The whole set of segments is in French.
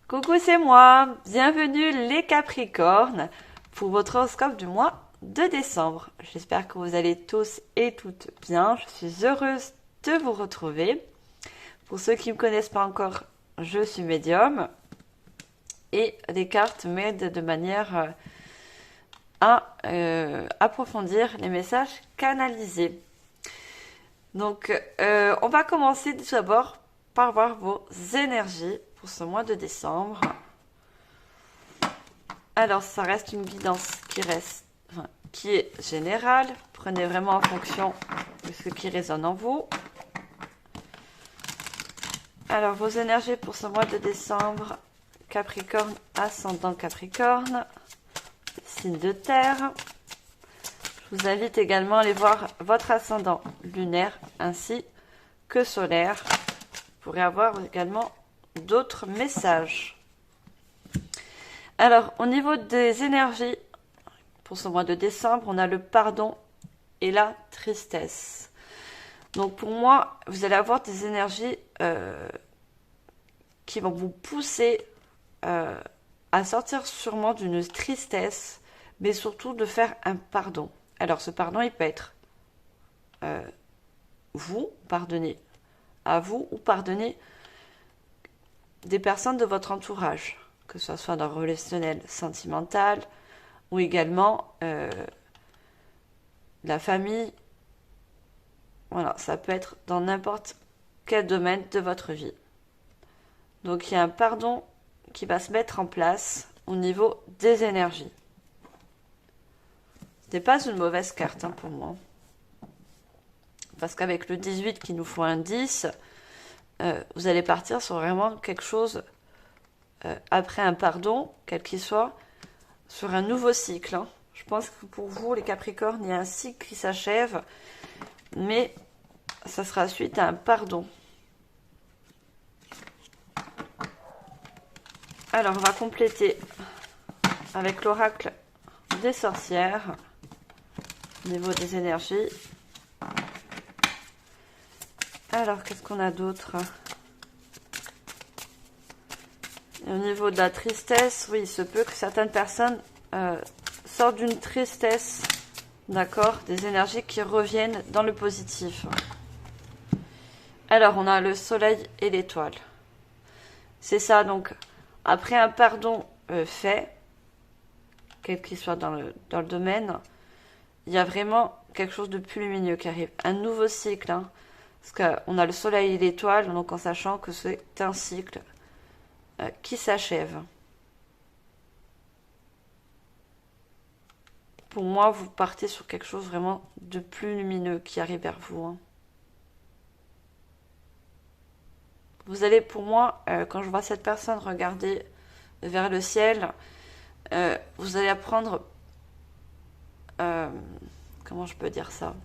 Coucou, c'est moi. Bienvenue les Capricornes pour votre horoscope du mois de décembre. J'espère que vous allez tous et toutes bien. Je suis heureuse de vous retrouver. Pour ceux qui ne me connaissent pas encore, je suis médium et les cartes m'aident de manière à approfondir les messages canalisés. Donc, on va commencer tout d'abord par voir vos énergies pour ce mois de décembre. Alors, ça reste une guidance qui est générale. Prenez vraiment en fonction de ce qui résonne en vous. Alors, vos énergies pour ce mois de décembre. Capricorne, ascendant Capricorne, signe de terre. Je vous invite également à aller voir votre ascendant lunaire ainsi que solaire. Vous pourrez avoir également d'autres messages. Alors, au niveau des énergies, pour ce mois de décembre, on a le pardon et la tristesse. Donc, pour moi, vous allez avoir des énergies qui vont vous pousser à sortir sûrement d'une tristesse, mais surtout de faire un pardon. Alors, ce pardon, il peut être vous, pardonner à vous ou pardonner des personnes de votre entourage, que ce soit dans le relationnel sentimental ou également la famille. Voilà, ça peut être dans n'importe quel domaine de votre vie. Donc il y a un pardon qui va se mettre en place au niveau des énergies. Ce n'est pas une mauvaise carte pour moi. Parce qu'avec le 18 qui nous faut un 10, vous allez partir sur vraiment quelque chose, après un pardon, quel qu'il soit, sur un nouveau cycle. Je pense que pour vous, les Capricornes, il y a un cycle qui s'achève, mais ça sera suite à un pardon. Alors, on va compléter avec l'oracle des sorcières, au niveau des énergies. Alors, qu'est-ce qu'on a d'autre? Au niveau de la tristesse, oui, il se peut que certaines personnes sortent d'une tristesse, d'accord, des énergies qui reviennent dans le positif. Alors, on a le soleil et l'étoile. C'est ça, donc, après un pardon fait, quel qu'il soit dans le domaine, il y a vraiment quelque chose de plus lumineux qui arrive. Un nouveau cycle, parce qu'on a le soleil et l'étoile, donc en sachant que c'est un cycle qui s'achève. Pour moi, vous partez sur quelque chose vraiment de plus lumineux qui arrive vers vous. Vous allez, pour moi, quand je vois cette personne regarder vers le ciel, vous allez apprendre, comment je peux dire ça?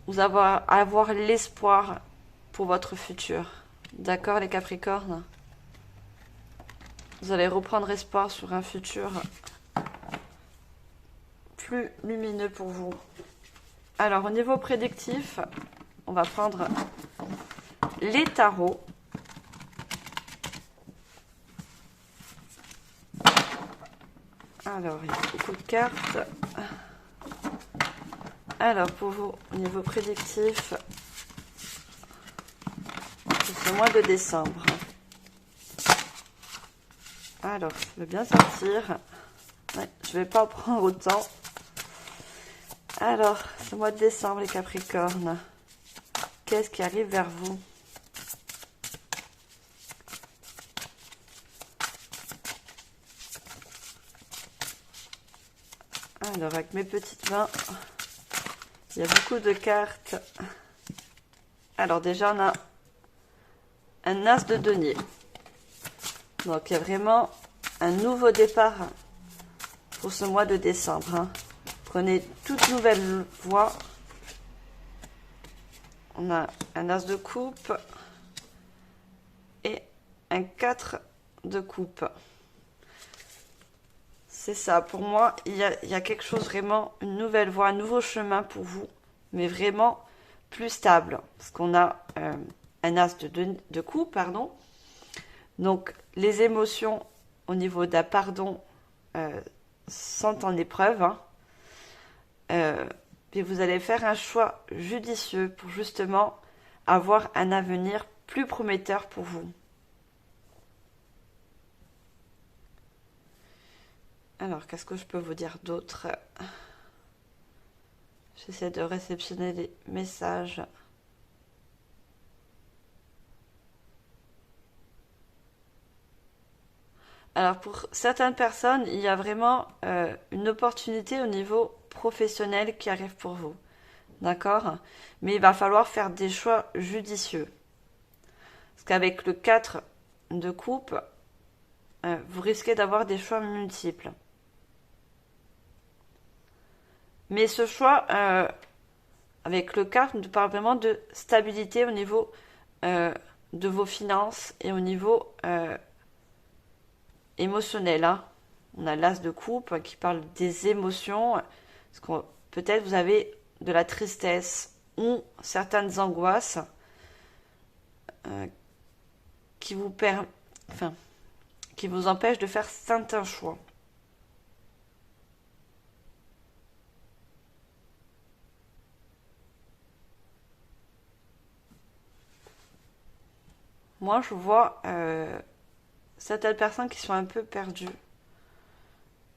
Vous allez avoir l'espoir pour votre futur. D'accord, les Capricornes? Vous allez reprendre espoir sur un futur plus lumineux pour vous. Alors, au niveau prédictif, on va prendre les tarots. Alors, il y a beaucoup de cartes. Alors, pour vous, au niveau prédictif, pour ce mois de décembre. Alors, je vais bien sortir. Ouais, je ne vais pas en prendre autant. Alors, ce mois de décembre, les Capricornes, qu'est-ce qui arrive vers vous? Alors, avec mes petites mains, il y a beaucoup de cartes. Alors, déjà, on a un as de denier. Donc, il y a vraiment un nouveau départ pour ce mois de décembre. Prenez toute nouvelle voie. On a un as de coupe et un 4 de coupe. C'est ça, pour moi, il y a quelque chose vraiment, une nouvelle voie, un nouveau chemin pour vous, mais vraiment plus stable. Parce qu'on a un as de coupe, pardon, Donc, les émotions au niveau d'un pardon sont en épreuve. Hein. Et vous allez faire un choix judicieux pour justement avoir un avenir plus prometteur pour vous. Alors, qu'est-ce que je peux vous dire d'autre? J'essaie de réceptionner les messages. Alors, pour certaines personnes, il y a vraiment une opportunité au niveau professionnel qui arrive pour vous. D'accord? Mais il va falloir faire des choix judicieux. Parce qu'avec le 4 de coupe, vous risquez d'avoir des choix multiples. Mais ce choix, avec le 4, nous parle vraiment de stabilité au niveau de vos finances et au niveau émotionnel. Hein. On a l'as de coupe qui parle des émotions. Parce que peut-être vous avez de la tristesse ou certaines angoisses qui vous qui vous empêchent de faire certains choix. Moi, je vois certaines personnes qui sont un peu perdues,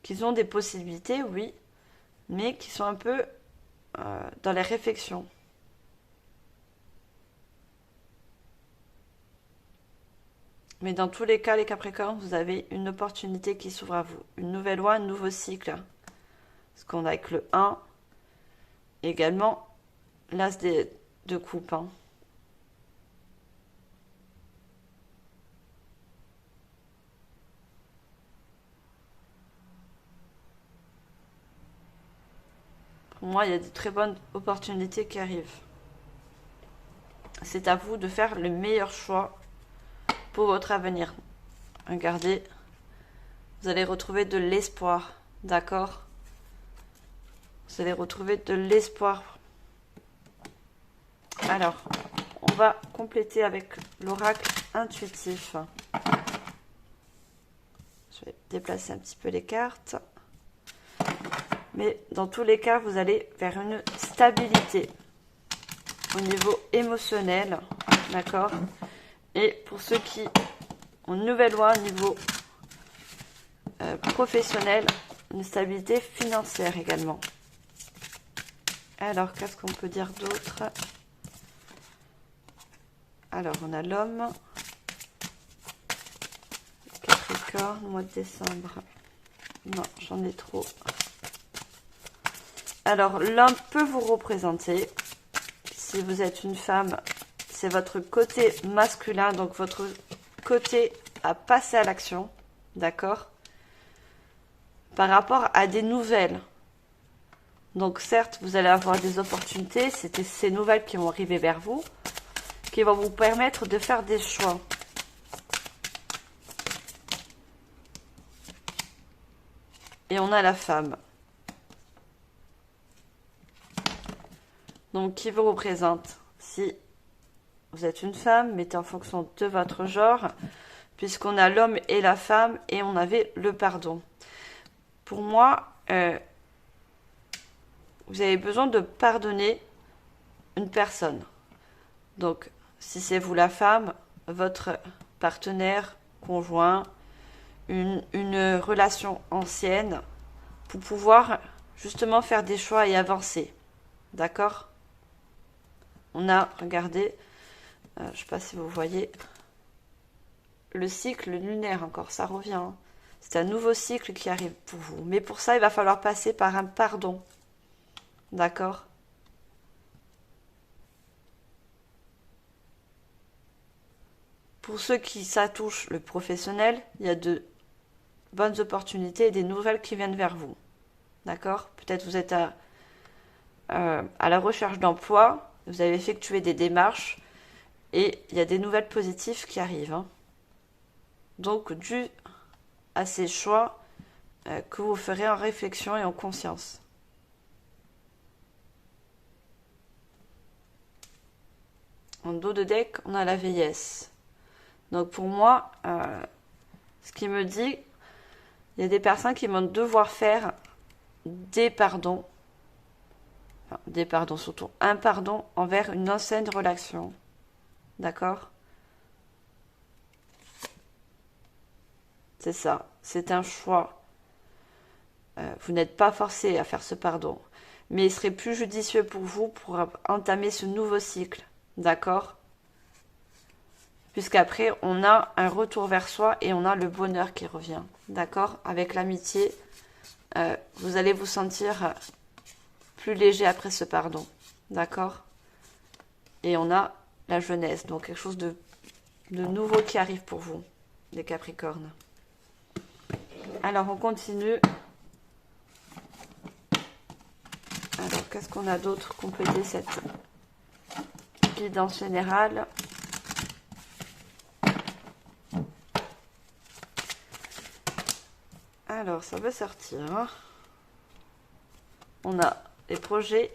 qui ont des possibilités, oui, mais qui sont un peu dans les réflexions. Mais dans tous les cas, les Capricornes, vous avez une opportunité qui s'ouvre à vous. Une nouvelle loi, un nouveau cycle. Parce qu'on a avec le 1, également l'as de coupe. Hein. Pour moi, il y a de très bonnes opportunités qui arrivent. C'est à vous de faire le meilleur choix pour votre avenir. Regardez, vous allez retrouver de l'espoir, d'accord? Vous allez retrouver de l'espoir. Alors, on va compléter avec l'oracle intuitif. Je vais déplacer un petit peu les cartes. Mais dans tous les cas, vous allez vers une stabilité au niveau émotionnel, d'accord? Et pour ceux qui ont une nouvelle loi au niveau professionnel, une stabilité financière également. Alors, qu'est-ce qu'on peut dire d'autre? Alors, on a l'homme, Capricorne, mois de décembre. Non, j'en ai trop. Alors, l'homme peut vous représenter. Si vous êtes une femme, c'est votre côté masculin, donc votre côté à passer à l'action, d'accord? Par rapport à des nouvelles. Donc certes, vous allez avoir des opportunités, c'est ces nouvelles qui vont arriver vers vous, qui vont vous permettre de faire des choix. Et on a la femme. Donc, qui vous représente? Si vous êtes une femme, mettez en fonction de votre genre, puisqu'on a l'homme et la femme, et on avait le pardon. Pour moi, vous avez besoin de pardonner une personne. Donc, si c'est vous la femme, votre partenaire, conjoint, une relation ancienne, pour pouvoir justement faire des choix et avancer. D'accord? On a, regardez, je ne sais pas si vous voyez, le cycle lunaire encore, ça revient. Hein. C'est un nouveau cycle qui arrive pour vous. Mais pour ça, il va falloir passer par un pardon. D'accord? Pour ceux qui ça touche le professionnel, il y a de bonnes opportunités et des nouvelles qui viennent vers vous. D'accord? Peut-être vous êtes à la recherche d'emploi, vous avez effectué des démarches et il y a des nouvelles positives qui arrivent. Hein. Donc, dû à ces choix que vous ferez en réflexion et en conscience. En dos de deck, on a la vieillesse. Donc pour moi, ce qui me dit, il y a des personnes qui vont devoir faire des pardons, enfin, des pardons surtout, un pardon envers une ancienne relation. D'accord? C'est ça, c'est un choix. Vous n'êtes pas forcé à faire ce pardon, mais il serait plus judicieux pour vous pour entamer ce nouveau cycle. D'accord? Puisqu'après, on a un retour vers soi et on a le bonheur qui revient. D'accord? Avec l'amitié, vous allez vous sentir plus léger après ce pardon. D'accord? Et on a la jeunesse, donc quelque chose de nouveau qui arrive pour vous, les Capricornes. Alors, on continue. Alors, qu'est-ce qu'on a d'autre? Compléter cette guidance générale. Alors, ça veut sortir. On a les projets,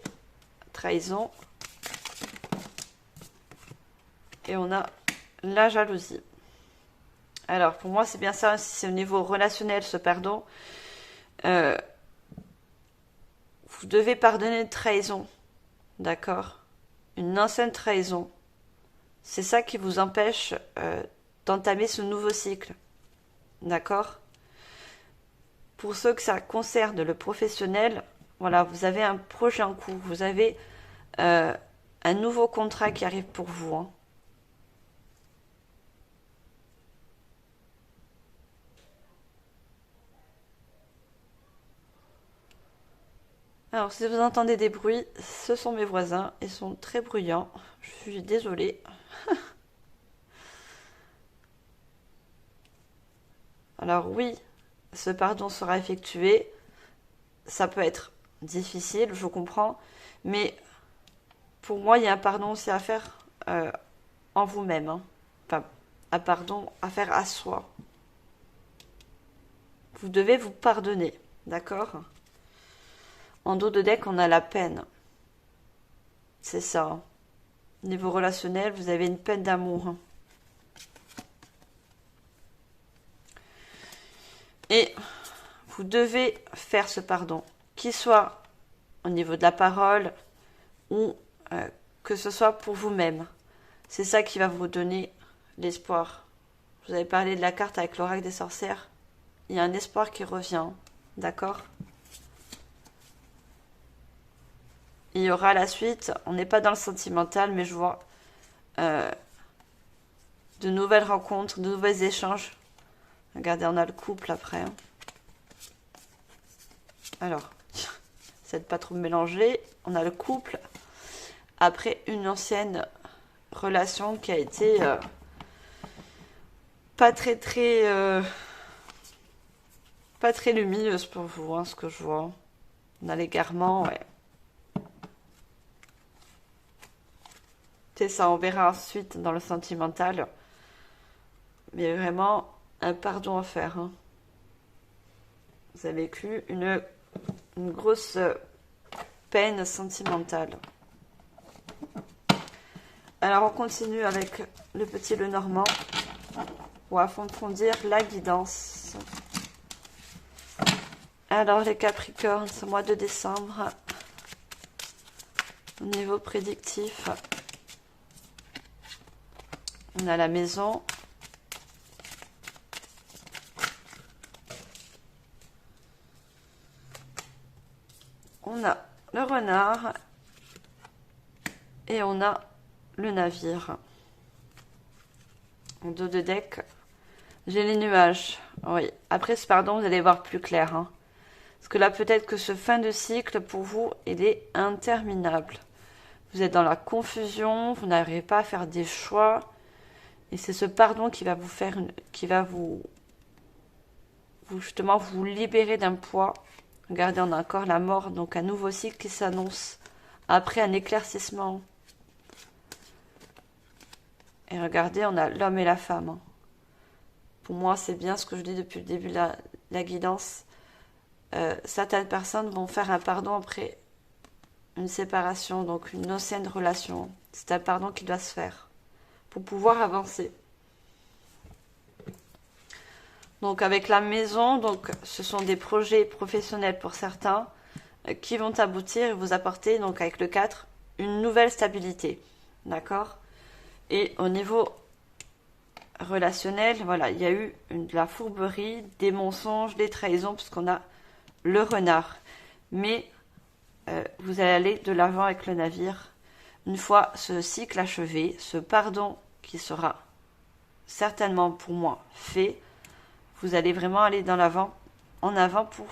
trahison. Et on a la jalousie. Alors, pour moi, c'est bien ça. Si c'est au niveau relationnel, ce pardon. Vous devez pardonner une trahison. D'accord? Une ancienne trahison. C'est ça qui vous empêche d'entamer ce nouveau cycle. D'accord? Pour ceux que ça concerne, le professionnel, voilà, vous avez un projet en cours. Vous avez un nouveau contrat qui arrive pour vous. Hein. Alors, si vous entendez des bruits, ce sont mes voisins. Ils sont très bruyants. Je suis désolée. Alors oui, ce pardon sera effectué. Ça peut être difficile, je comprends. Mais pour moi, il y a un pardon aussi à faire en vous-même. Hein. Enfin, un pardon à faire à soi. Vous devez vous pardonner. D'accord ? En dos de deck, on a la peine. C'est ça. Niveau relationnel, vous avez une peine d'amour. Et vous devez faire ce pardon. Qu'il soit au niveau de la parole ou que ce soit pour vous-même. C'est ça qui va vous donner l'espoir. Vous avez parlé de la carte avec l'oracle des sorcières. Il y a un espoir qui revient. D'accord ? Il y aura la suite. On n'est pas dans le sentimental, mais je vois de nouvelles rencontres, de nouveaux échanges. Regardez, on a le couple après. Hein. Alors, c'est pas trop mélangé. On a le couple après une ancienne relation qui a été pas très lumineuse pour vous, hein, ce que je vois. On a l'égarement, ouais. C'est ça, on verra ensuite dans le sentimental. Mais vraiment, un pardon à faire. Hein. Vous avez vécu une grosse peine sentimentale. Alors, on continue avec le petit Lenormand pour approfondir la guidance. Alors, les Capricornes, ce mois de décembre, au niveau prédictif, on a la maison. On a le renard. Et on a le navire. En dos de deck, j'ai les nuages. Oui, après ce pardon, vous allez voir plus clair. Hein. Parce que là, peut-être que ce fin de cycle, pour vous, il est interminable. Vous êtes dans la confusion, vous n'arrivez pas à faire des choix. Et c'est ce pardon qui va vous faire, qui va vous justement vous libérer d'un poids. Regardez, on a encore la mort, donc un nouveau cycle qui s'annonce. Après un éclaircissement. Et regardez, on a l'homme et la femme. Hein. Pour moi, c'est bien ce que je dis depuis le début de la guidance. Certaines personnes vont faire un pardon après une séparation, donc une ancienne relation. C'est un pardon qui doit se faire pour pouvoir avancer. Donc avec la maison, donc ce sont des projets professionnels pour certains qui vont aboutir et vous apporter, donc avec le 4, une nouvelle stabilité. D'accord? Et au niveau relationnel, voilà, il y a eu de la fourberie, des mensonges, des trahisons, puisqu'on a le renard. Mais vous allez aller de l'avant avec le navire. Une fois ce cycle achevé, ce pardon qui sera certainement pour moi fait, vous allez vraiment aller en avant pour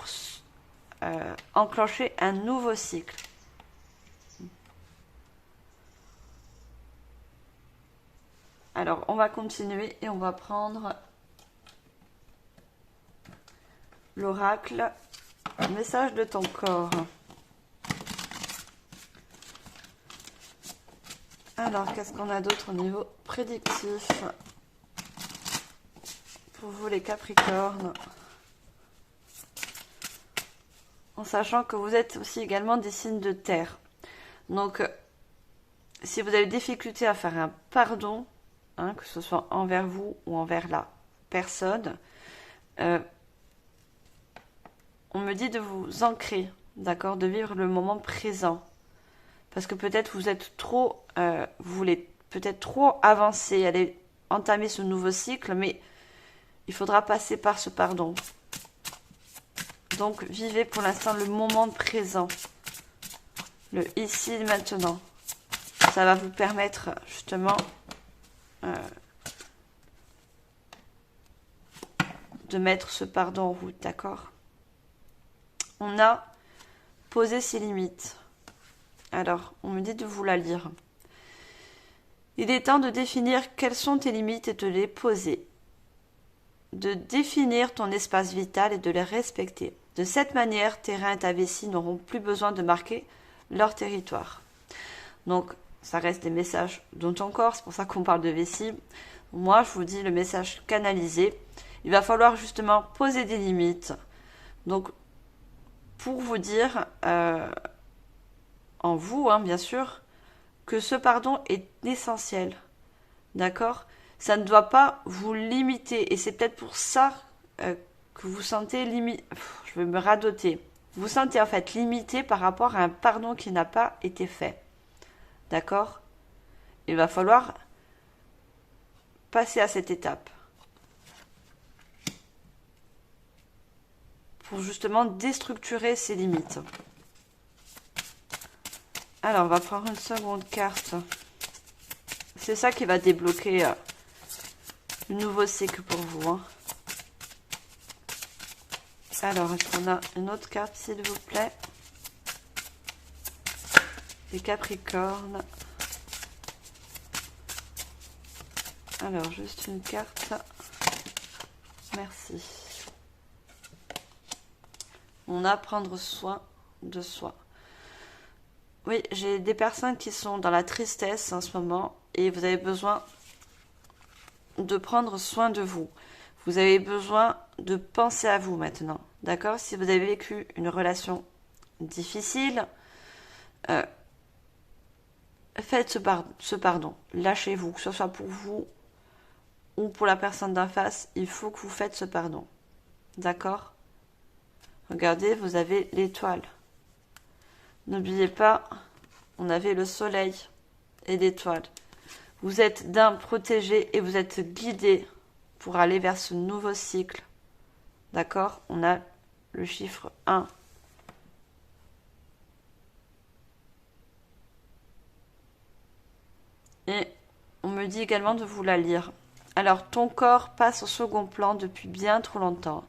enclencher un nouveau cycle. Alors, on va continuer et on va prendre l'oracle, message de ton corps. Alors, qu'est-ce qu'on a d'autre au niveau prédictif pour vous les Capricornes? En sachant que vous êtes aussi également des signes de terre. Donc, si vous avez des difficultés à faire un pardon, hein, que ce soit envers vous ou envers la personne, on me dit de vous ancrer, d'accord, de vivre le moment présent. Parce que peut-être vous êtes trop, vous voulez peut-être trop avancer, aller entamer ce nouveau cycle, mais il faudra passer par ce pardon. Donc, vivez pour l'instant le moment présent, le ici et maintenant. Ça va vous permettre justement de mettre ce pardon en route, d'accord? On a posé ses limites. Alors, on me dit de vous la lire. Il est temps de définir quelles sont tes limites et de les poser. De définir ton espace vital et de les respecter. De cette manière, tes reins et ta vessie n'auront plus besoin de marquer leur territoire. Donc, ça reste des messages dans ton corps, c'est pour ça qu'on parle de vessie. Moi, je vous dis le message canalisé. Il va falloir justement poser des limites. Donc, pour vous dire, en vous, hein, bien sûr, que ce pardon est essentiel. D'accord? Ça ne doit pas vous limiter. Et c'est peut-être pour ça que vous sentez limité. Je vais me radoter. Vous sentez en fait limité par rapport à un pardon qui n'a pas été fait. D'accord? Il va falloir passer à cette étape. Pour justement déstructurer ces limites. Alors, on va prendre une seconde carte. C'est ça qui va débloquer le nouveau cycle pour vous. Hein. Alors, est-ce qu'on a une autre carte, s'il vous plaît? Les Capricornes. Alors, juste une carte. Merci. On a prendre soin de soi. Oui, j'ai des personnes qui sont dans la tristesse en ce moment et vous avez besoin de prendre soin de vous. Vous avez besoin de penser à vous maintenant, d'accord? Si vous avez vécu une relation difficile, faites ce pardon. Lâchez-vous, que ce soit pour vous ou pour la personne d'en face, il faut que vous faites ce pardon, d'accord? Regardez, vous avez l'étoile. N'oubliez pas, on avait le soleil et l'étoile. Vous êtes d'un protégé et vous êtes guidé pour aller vers ce nouveau cycle. D'accord? On a le chiffre 1. Et on me dit également de vous la lire. Alors, ton corps passe au second plan depuis bien trop longtemps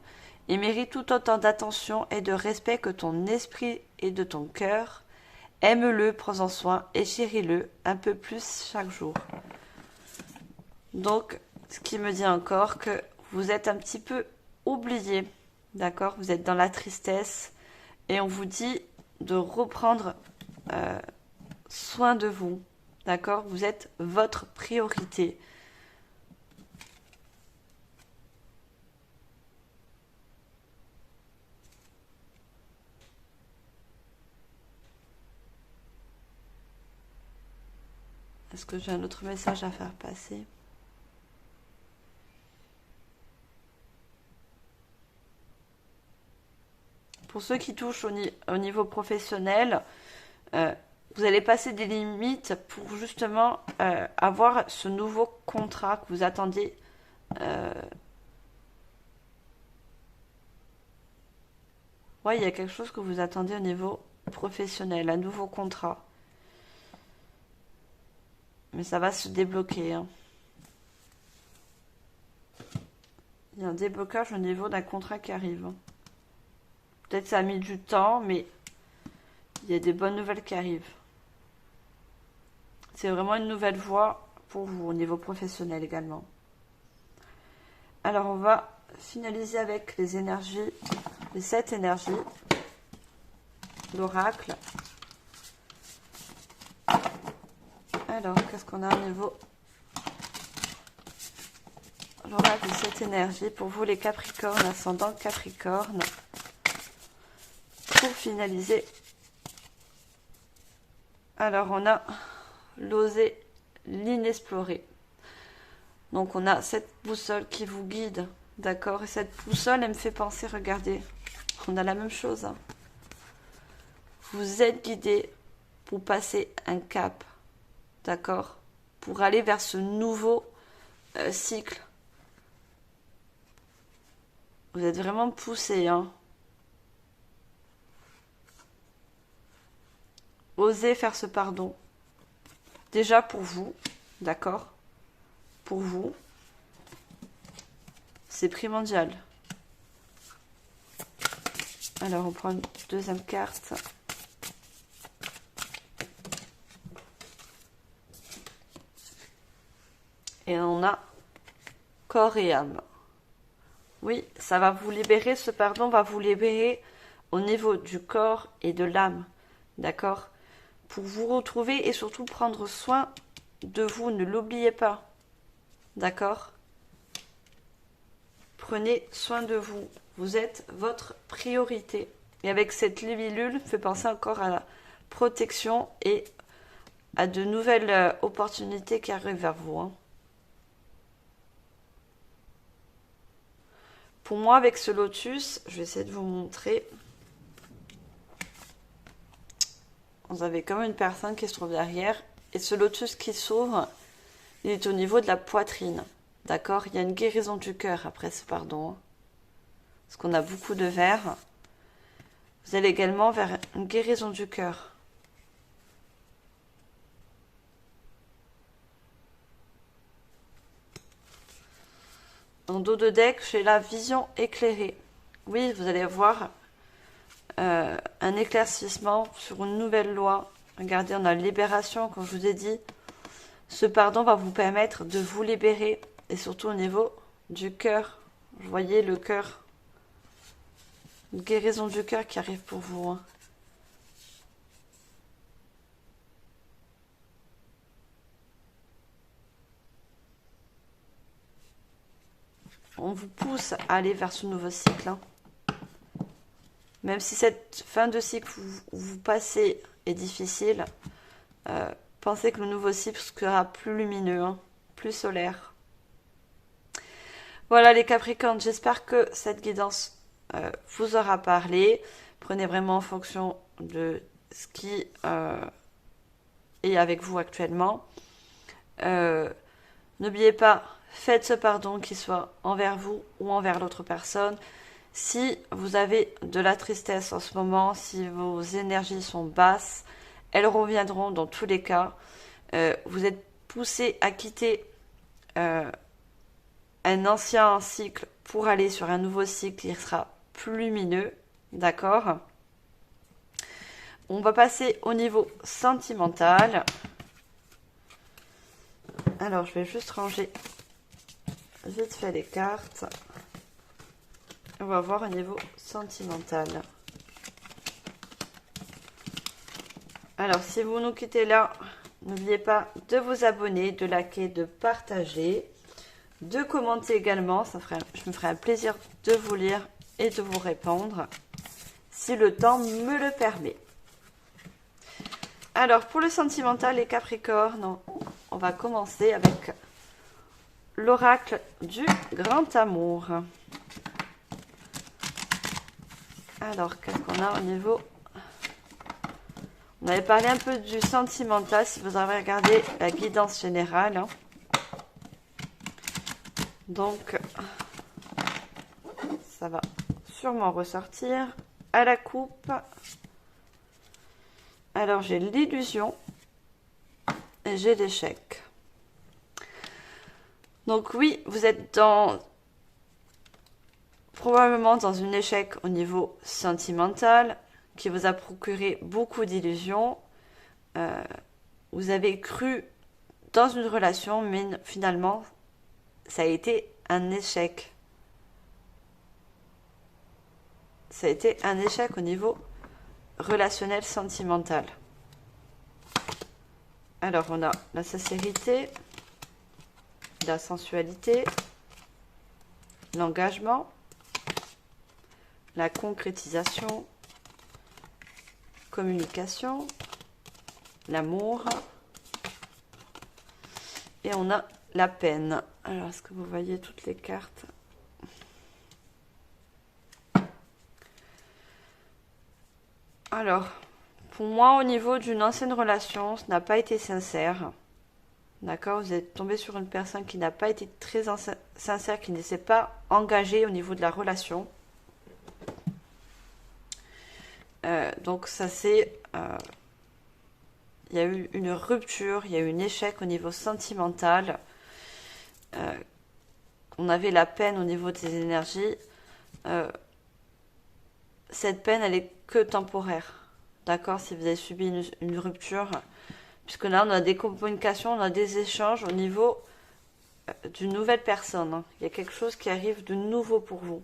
et mérite tout autant d'attention et de respect que ton esprit et de ton cœur. Aime-le, prends-en soin et chéris-le un peu plus chaque jour. Donc, ce qui me dit encore que vous êtes un petit peu oublié, d'accord? Vous êtes dans la tristesse et on vous dit de reprendre soin de vous, d'accord? Vous êtes votre priorité. Est-ce que j'ai un autre message à faire passer? Pour ceux qui touchent au niveau professionnel, vous allez passer des limites pour justement avoir ce nouveau contrat que vous attendiez. Ouais, il y a quelque chose que vous attendez au niveau professionnel, un nouveau contrat. Mais ça va se débloquer, hein. Il y a un déblocage au niveau d'un contrat qui arrive, hein. Peut-être ça a mis du temps, mais il y a des bonnes nouvelles qui arrivent. C'est vraiment une nouvelle voie pour vous au niveau professionnel également. Alors on va finaliser avec les énergies, les 7 énergies, l'oracle. Alors qu'est-ce qu'on a au niveau l'oracle de 7 énergies pour vous les Capricornes, ascendant Capricorne, pour finaliser. Alors on a l'oser, l'inexploré. Donc on a cette boussole qui vous guide, d'accord? Et cette boussole, elle me fait penser, regardez, on a la même chose, hein. Vous êtes guidé pour passer un cap, d'accord? Pour aller vers ce nouveau cycle. Vous êtes vraiment poussé, hein. Osez faire ce pardon. Déjà pour vous, d'accord? Pour vous, c'est primordial. Alors on prend une deuxième carte. Et on a corps et âme. Oui, ça va vous libérer, ce pardon va vous libérer au niveau du corps et de l'âme, d'accord? Pour vous retrouver et surtout prendre soin de vous, ne l'oubliez pas, d'accord? Prenez soin de vous, vous êtes votre priorité. Et avec cette libellule, fait penser encore à la protection et à de nouvelles opportunités qui arrivent vers vous, hein. Pour moi, avec ce lotus, je vais essayer de vous montrer. Vous avez comme une personne qui se trouve derrière. Et ce lotus qui s'ouvre, il est au niveau de la poitrine. D'accord? Il y a une guérison du cœur après ce pardon. Parce qu'on a beaucoup de verre. Vous allez également vers une guérison du cœur. En dos de deck, j'ai la vision éclairée. Oui, vous allez avoir un éclaircissement sur une nouvelle loi. Regardez, on a la libération, comme je vous ai dit. Ce pardon va vous permettre de vous libérer. Et surtout au niveau du cœur. Vous voyez le cœur. Une guérison du cœur qui arrive pour vous, hein. On vous pousse à aller vers ce nouveau cycle, hein. Même si cette fin de cycle où vous passez est difficile, pensez que le nouveau cycle sera plus lumineux, hein, plus solaire. Voilà les Capricornes, j'espère que cette guidance vous aura parlé. Prenez vraiment en fonction de ce qui est avec vous actuellement. N'oubliez pas, faites ce pardon, qu'il soit envers vous ou envers l'autre personne. Si vous avez de la tristesse en ce moment, si vos énergies sont basses, elles reviendront dans tous les cas. Vous êtes poussé à quitter un ancien cycle pour aller sur un nouveau cycle qui sera plus lumineux. D'accord? On va passer au niveau sentimental. Alors, je vais juste ranger vite fait les cartes. On va voir au niveau sentimental. Alors, si vous nous quittez là, n'oubliez pas de vous abonner, de liker, de partager, de commenter également. Je me ferai un plaisir de vous lire et de vous répondre, si le temps me le permet. Alors, pour le sentimental, les Capricornes, on va commencer avec l'oracle du grand amour. Alors, qu'est-ce qu'on a au niveau... On avait parlé un peu du sentimental, si vous avez regardé la guidance générale. Hein. Donc, ça va sûrement ressortir. À la coupe. Alors, j'ai l'illusion et j'ai l'échec. Donc oui, vous êtes probablement dans un échec au niveau sentimental qui vous a procuré beaucoup d'illusions. Vous avez cru dans une relation, mais finalement, ça a été un échec. Ça a été un échec au niveau relationnel sentimental. Alors, on a la sincérité, la sensualité, l'engagement, la concrétisation, communication, l'amour, et on a la peine. Alors, est-ce que vous voyez toutes les cartes? Alors, pour moi, au niveau d'une ancienne relation, ce n'a pas été sincère. D'accord? Vous êtes tombé sur une personne qui n'a pas été très sincère, qui ne s'est pas engagée au niveau de la relation. Donc ça c'est... il y a eu une rupture, il y a eu un échec au niveau sentimental. On avait la peine au niveau des énergies. Cette peine, elle est que temporaire. D'accord? Si vous avez subi une rupture... Puisque là, on a des communications, on a des échanges au niveau d'une nouvelle personne. Hein. Il y a quelque chose qui arrive de nouveau pour vous.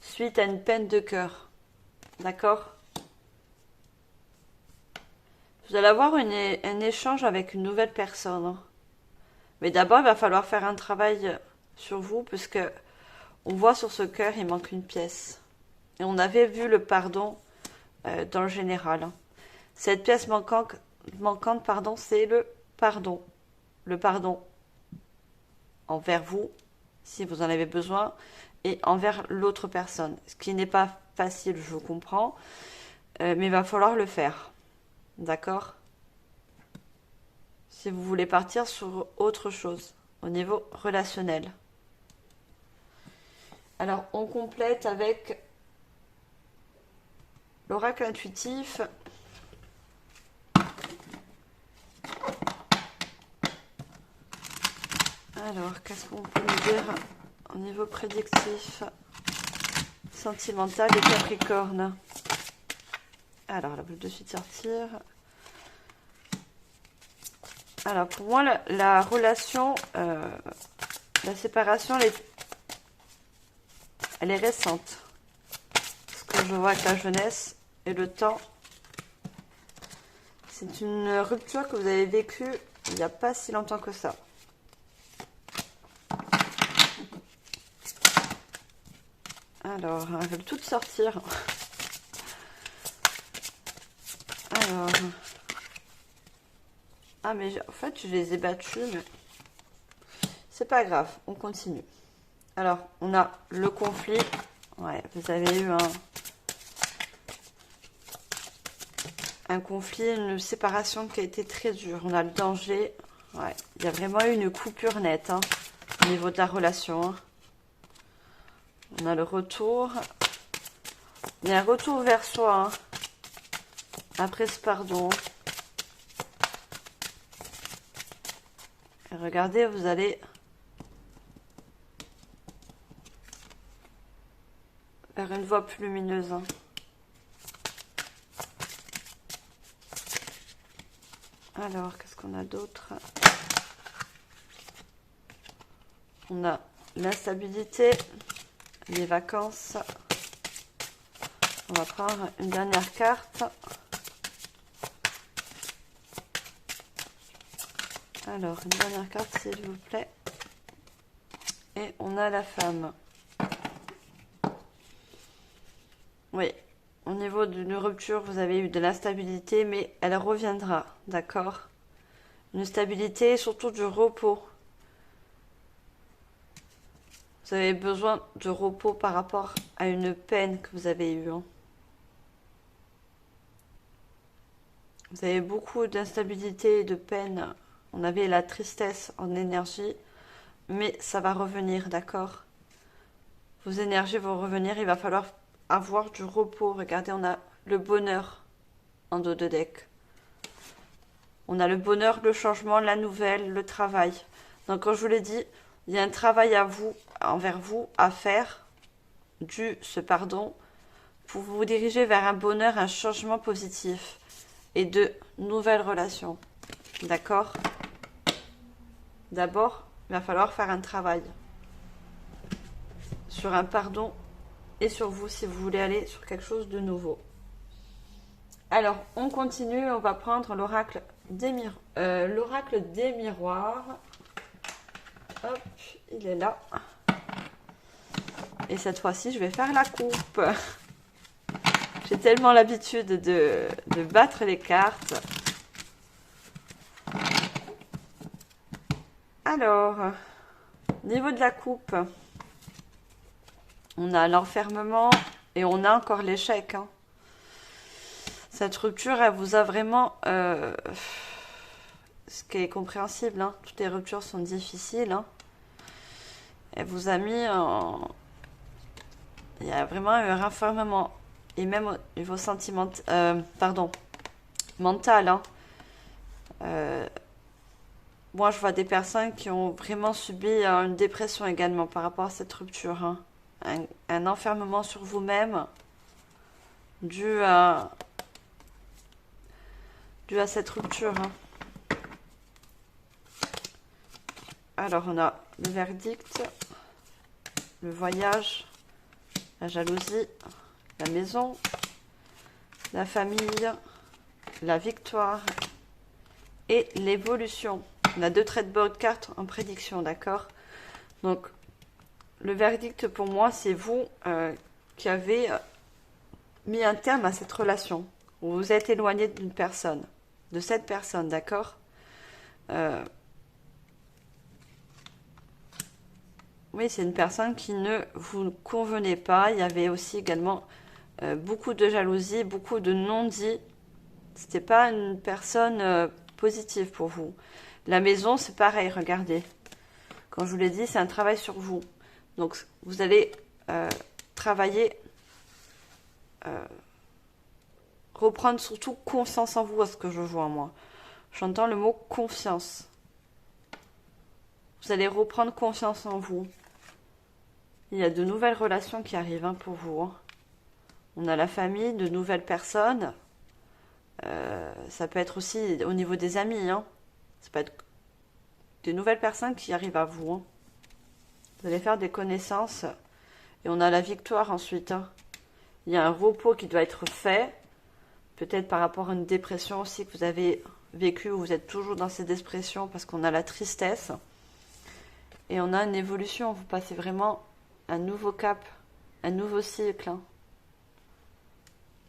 Suite à une peine de cœur. D'accord? Vous allez avoir un échange avec une nouvelle personne. Hein. Mais d'abord, il va falloir faire un travail sur vous, puisque on voit sur ce cœur, il manque une pièce. Et on avait vu le pardon dans le général. Hein. Cette pièce manquante, c'est le pardon. Le pardon envers vous, si vous en avez besoin, et envers l'autre personne. Ce qui n'est pas facile, je vous comprends, mais il va falloir le faire. D'accord? Si vous voulez partir sur autre chose, au niveau relationnel. Alors, on complète avec l'oracle intuitif. Alors, qu'est-ce qu'on peut nous dire au niveau prédictif, sentimental et Capricorne? Alors, la boule de suite sortir. Alors, pour moi, la relation, la séparation, elle est récente. Ce que je vois avec la jeunesse et le temps. C'est une rupture que vous avez vécue il n'y a pas si longtemps que ça. Alors, elles veulent toutes sortir. Alors... Ah, mais en fait, je les ai battues, mais... C'est pas grave, on continue. Alors, on a le conflit. Ouais, vous avez eu un conflit, une séparation qui a été très dure. On a le danger. Ouais, il y a vraiment eu une coupure nette hein, au niveau de la relation. Hein. On a le retour. Il y a un retour vers soi. Hein. Après ce pardon. Et regardez, vous allez vers une voie plus lumineuse. Hein. Alors, qu'est-ce qu'on a d'autre? On a l'instabilité, les vacances. On va prendre une dernière carte. Alors, une dernière carte, s'il vous plaît. Et on a la femme. Oui, au niveau d'une rupture, vous avez eu de l'instabilité, mais elle reviendra, d'accord? Une stabilité et surtout du repos. Vous avez besoin de repos par rapport à une peine que vous avez eue. Hein. Vous avez beaucoup d'instabilité et de peine. On avait la tristesse en énergie, mais ça va revenir, d'accord? Vos énergies vont revenir, il va falloir avoir du repos. Regardez, on a le bonheur en dos de deck. On a le bonheur, le changement, la nouvelle, le travail. Donc, comme je vous l'ai dit, il y a un travail à vous, envers vous, à faire, ce pardon, pour vous diriger vers un bonheur, un changement positif et de nouvelles relations. D'accord? D'abord, il va falloir faire un travail sur un pardon et sur vous si vous voulez aller sur quelque chose de nouveau. Alors, on continue, on va prendre l'oracle des miroirs. Hop, il est là. Et cette fois-ci, je vais faire la coupe. J'ai tellement l'habitude de battre les cartes. Alors, niveau de la coupe, on a l'enfermement et on a encore l'échec. Hein. Cette rupture, elle vous a vraiment... ce qui est compréhensible, hein. Toutes les ruptures sont difficiles. Hein. Elle vous a mis en... Il y a vraiment eu un renfermement. Et même au niveau mental. Hein. Moi, je vois des personnes qui ont vraiment subi une dépression également par rapport à cette rupture. Hein. Un enfermement sur vous-même dû à cette rupture. Hein. Alors, on a le verdict, le voyage, la jalousie, la maison, la famille, la victoire et l'évolution. On a 2 traits de bord de cartes en prédiction, d'accord? Donc, le verdict pour moi, c'est vous qui avez mis un terme à cette relation. Vous vous êtes éloigné d'une personne, de cette personne, d'accord? Oui, c'est une personne qui ne vous convenait pas. Il y avait aussi également beaucoup de jalousie, beaucoup de non-dits. C'était pas une personne positive pour vous. La maison, c'est pareil, regardez. Comme je vous l'ai dit, c'est un travail sur vous. Donc, vous allez travailler, reprendre surtout confiance en vous, à ce que je vois, moi. J'entends le mot confiance. Vous allez reprendre confiance en vous. Il y a de nouvelles relations qui arrivent hein, pour vous. Hein. On a la famille, de nouvelles personnes. Ça peut être aussi au niveau des amis. Hein. Ça peut être de nouvelles personnes qui arrivent à vous. Hein. Vous allez faire des connaissances. Et on a la victoire ensuite. Hein. Il y a un repos qui doit être fait. Peut-être par rapport à une dépression aussi que vous avez vécue. Ou vous êtes toujours dans ces dépressions parce qu'on a la tristesse. Et on a une évolution. Vous passez vraiment un nouveau cap. Un nouveau cycle. Hein.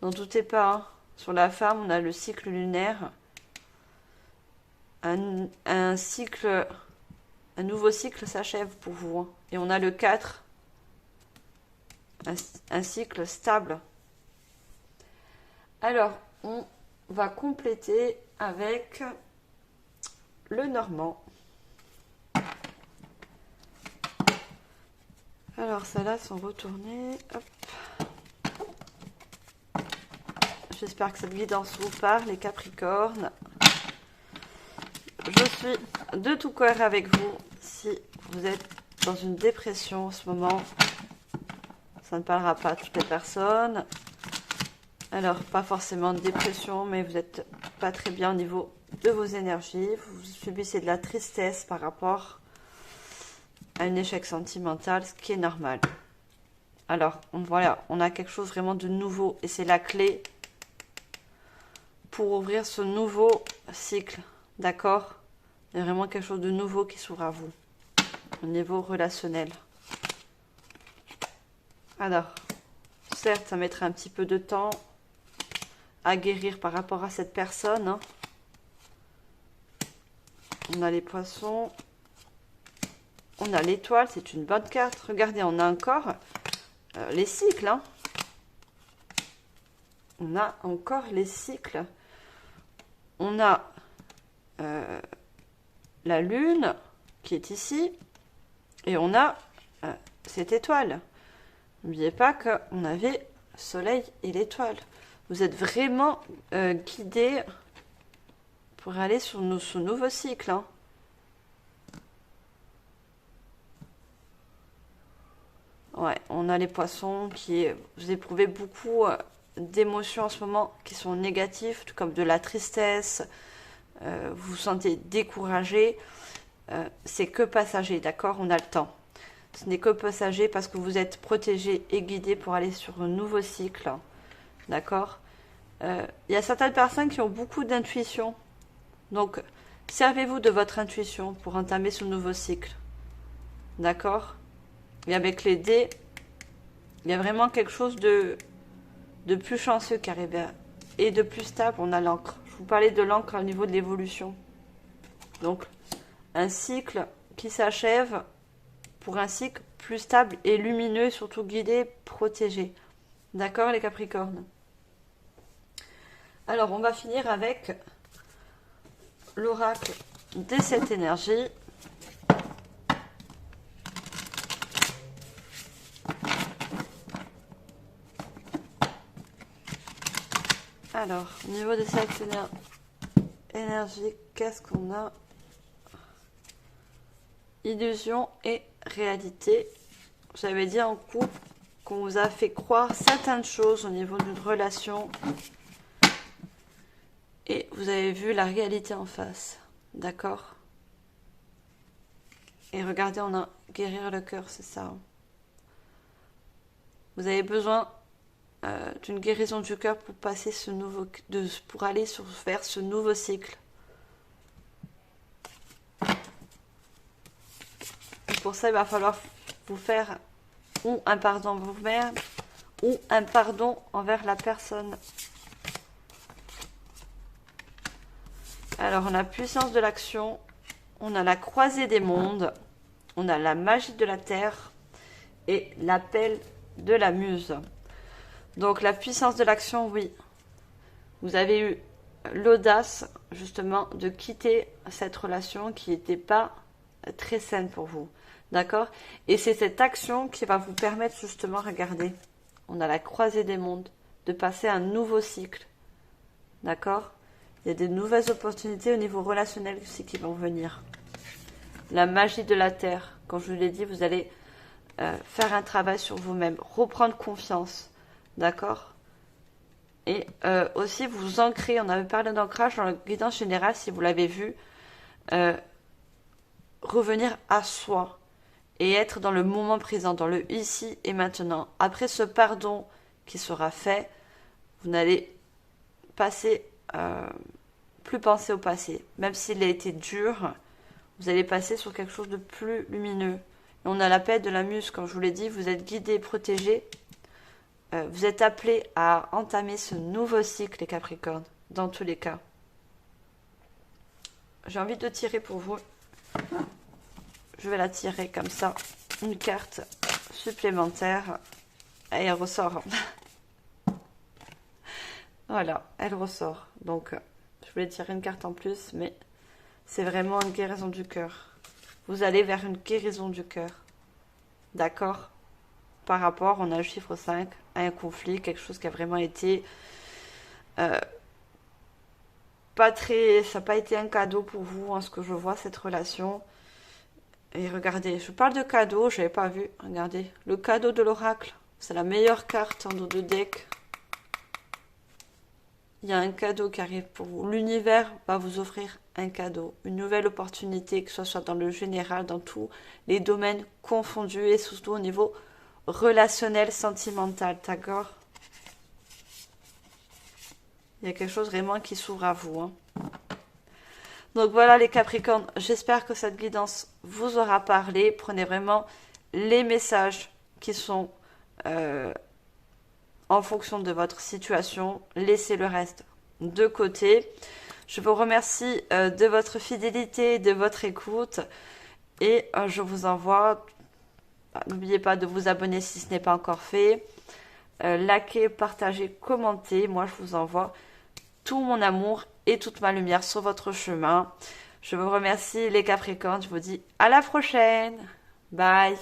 N'en doutez pas. Hein. Sur la femme, on a le cycle lunaire. Un cycle, un nouveau cycle s'achève pour vous. Hein. Et on a le 4, un cycle stable. Alors, on va compléter avec le normand. Alors, celles-là sont retournées. Hop. J'espère que cette guidance vous parle, les Capricornes. Je suis de tout cœur avec vous. Si vous êtes dans une dépression en ce moment, ça ne parlera pas à toutes les personnes. Alors, pas forcément de dépression, mais vous n'êtes pas très bien au niveau de vos énergies. Vous subissez de la tristesse par rapport à un échec sentimental, ce qui est normal. Alors, voilà, on a quelque chose vraiment de nouveau et c'est la clé pour ouvrir ce nouveau cycle, d'accord? Il y a vraiment quelque chose de nouveau qui s'ouvre à vous, au niveau relationnel. Alors, certes, ça mettra un petit peu de temps à guérir par rapport à cette personne. Hein. On a les poissons. On a l'étoile, c'est une bonne carte. Regardez, on a encore les cycles. Hein. On a encore les cycles. on a la lune qui est ici et on a cette étoile. N'oubliez pas qu'on avait soleil et l'étoile. Vous êtes vraiment guidé pour aller sur ce nouveau cycle. Hein. Ouais, on a les poissons qui... Vous éprouvez beaucoup d'émotions en ce moment qui sont négatives, tout comme de la tristesse. Vous vous sentez découragé. C'est que passager, d'accord? On a le temps. Ce n'est que passager parce que vous êtes protégé et guidé pour aller sur un nouveau cycle. D'accord? Il y a certaines personnes qui ont beaucoup d'intuition. Donc, servez-vous de votre intuition pour entamer ce nouveau cycle. D'accord? Et avec les dés, il y a vraiment quelque chose de plus chanceux qui arrive. Et de plus stable, on a l'encre. Je vous parlais de l'encre au niveau de l'évolution. Donc, un cycle qui s'achève pour un cycle plus stable et lumineux, surtout guidé, protégé. D'accord, les Capricornes? Alors, on va finir avec l'oracle de cette énergie. Alors, au niveau de cette énergie, qu'est-ce qu'on a? Illusion et réalité. J'avais dit en couple qu'on vous a fait croire certaines choses au niveau d'une relation. Et vous avez vu la réalité en face. D'accord? Et regardez, on a guérir le cœur, c'est ça. Vous avez besoin d'une guérison du cœur pour passer pour aller vers ce nouveau cycle. Et pour ça, il va falloir vous faire ou un pardon vous-même ou un pardon envers la personne. Alors, on a puissance de l'action, on a la croisée des mondes, on a la magie de la terre et l'appel de la muse. Donc, la puissance de l'action, oui. Vous avez eu l'audace, justement, de quitter cette relation qui n'était pas très saine pour vous. D'accord? Et c'est cette action qui va vous permettre, justement, regardez, on a la croisée des mondes, de passer un nouveau cycle. D'accord? Il y a des nouvelles opportunités au niveau relationnel aussi qui vont venir. La magie de la terre. Comme je vous l'ai dit, vous allez faire un travail sur vous-même, reprendre confiance. D'accord? Et aussi vous ancrer, on avait parlé d'ancrage dans la guidance générale, si vous l'avez vu, revenir à soi et être dans le moment présent, dans le ici et maintenant. Après ce pardon qui sera fait, vous n'allez plus penser au passé. Même s'il a été dur, vous allez passer sur quelque chose de plus lumineux. Et on a l'appel de la muse, comme je vous l'ai dit, vous êtes guidé, protégé. Vous êtes appelé à entamer ce nouveau cycle, les Capricornes, dans tous les cas. J'ai envie de tirer pour vous. Je vais la tirer comme ça. Une carte supplémentaire. Et elle ressort. Voilà, elle ressort. Donc, je voulais tirer une carte en plus, mais c'est vraiment une guérison du cœur. Vous allez vers une guérison du cœur. D'accord? Par rapport, on a le chiffre 5, à un conflit, quelque chose qui a vraiment été pas très... Ça n'a pas été un cadeau pour vous, en ce que je vois, cette relation. Et regardez, je parle de cadeau, je n'avais pas vu. Regardez, le cadeau de l'oracle. C'est la meilleure carte en dos de deck. Il y a un cadeau qui arrive pour vous. L'univers va vous offrir un cadeau, une nouvelle opportunité, que ce soit dans le général, dans tous les domaines confondus et surtout au niveau relationnel, sentimental, d'accord? Il y a quelque chose vraiment qui s'ouvre à vous. Hein. Donc voilà les Capricornes, j'espère que cette guidance vous aura parlé. Prenez vraiment les messages qui sont en fonction de votre situation. Laissez le reste de côté. Je vous remercie de votre fidélité, de votre écoute. Et je vous envoie, n'oubliez pas de vous abonner si ce n'est pas encore fait. Likez, partagez, commentez. Moi, je vous envoie tout mon amour et toute ma lumière sur votre chemin. Je vous remercie les Capricornes, je vous dis à la prochaine. Bye.